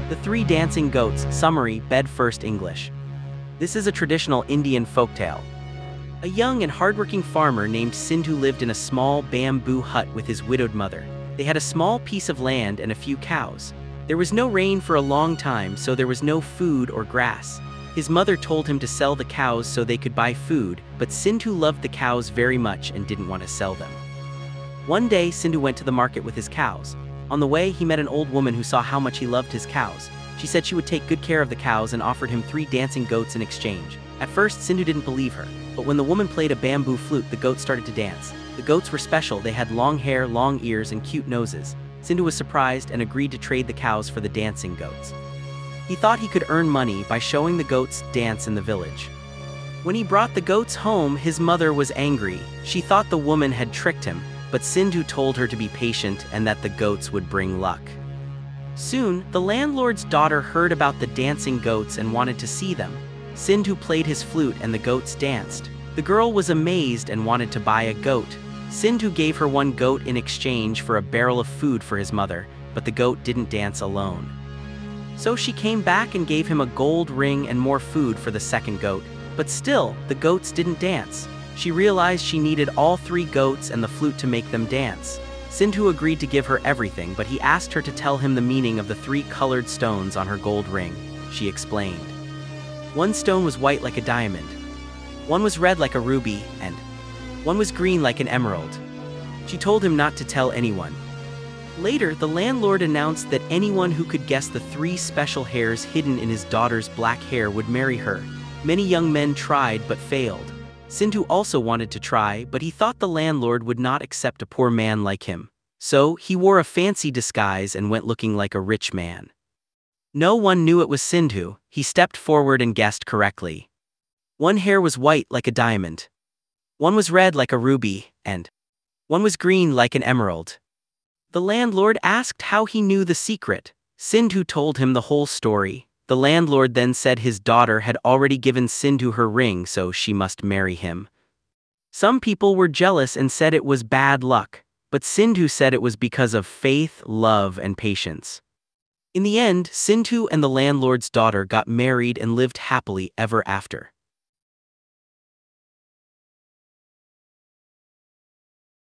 The Three Dancing Goats. Summary, Bed First English. This is a traditional Indian folktale. A young and hardworking farmer named Sindhu lived in a small bamboo hut with his widowed mother. They had a small piece of land and a few cows. There was no rain for a long time, so there was no food or grass. His mother told him to sell the cows so they could buy food, but Sindhu loved the cows very much and didn't want to sell them. One day, Sindhu went to the market with his cows. On the way, he met an old woman who saw how much he loved his cows. She said she would take good care of the cows and offered him 3 dancing goats in exchange. At first, Sindhu didn't believe her, but when the woman played a bamboo flute, the goats started to dance. The goats were special. They had long hair, long ears, and cute noses. Sindhu was surprised and agreed to trade the cows for the dancing goats. He thought he could earn money by showing the goats dance in the village. When he brought the goats home, his mother was angry. She thought the woman had tricked him, but Sindhu told her to be patient and that the goats would bring luck. Soon, the landlord's daughter heard about the dancing goats and wanted to see them. Sindhu played his flute and the goats danced. The girl was amazed and wanted to buy a goat. Sindhu gave her 1 goat in exchange for a barrel of food for his mother, but the goat didn't dance alone. So she came back and gave him a gold ring and more food for the second goat, but still, the goats didn't dance. She realized she needed all 3 goats and the flute to make them dance. Sindhu agreed to give her everything, but he asked her to tell him the meaning of the 3 colored stones on her gold ring. She explained. 1 stone was white like a diamond, 1 was red like a ruby, and 1 was green like an emerald. She told him not to tell anyone. Later, the landlord announced that anyone who could guess the 3 special hairs hidden in his daughter's black hair would marry her. Many young men tried but failed. Sindhu also wanted to try, but he thought the landlord would not accept a poor man like him. So, he wore a fancy disguise and went looking like a rich man. No one knew it was Sindhu. He stepped forward and guessed correctly. 1 hair was white like a diamond, 1 was red like a ruby, and 1 was green like an emerald. The landlord asked how he knew the secret. Sindhu told him the whole story. The landlord then said his daughter had already given Sindhu her ring, so she must marry him. Some people were jealous and said it was bad luck, but Sindhu said it was because of faith, love, and patience. In the end, Sindhu and the landlord's daughter got married and lived happily ever after.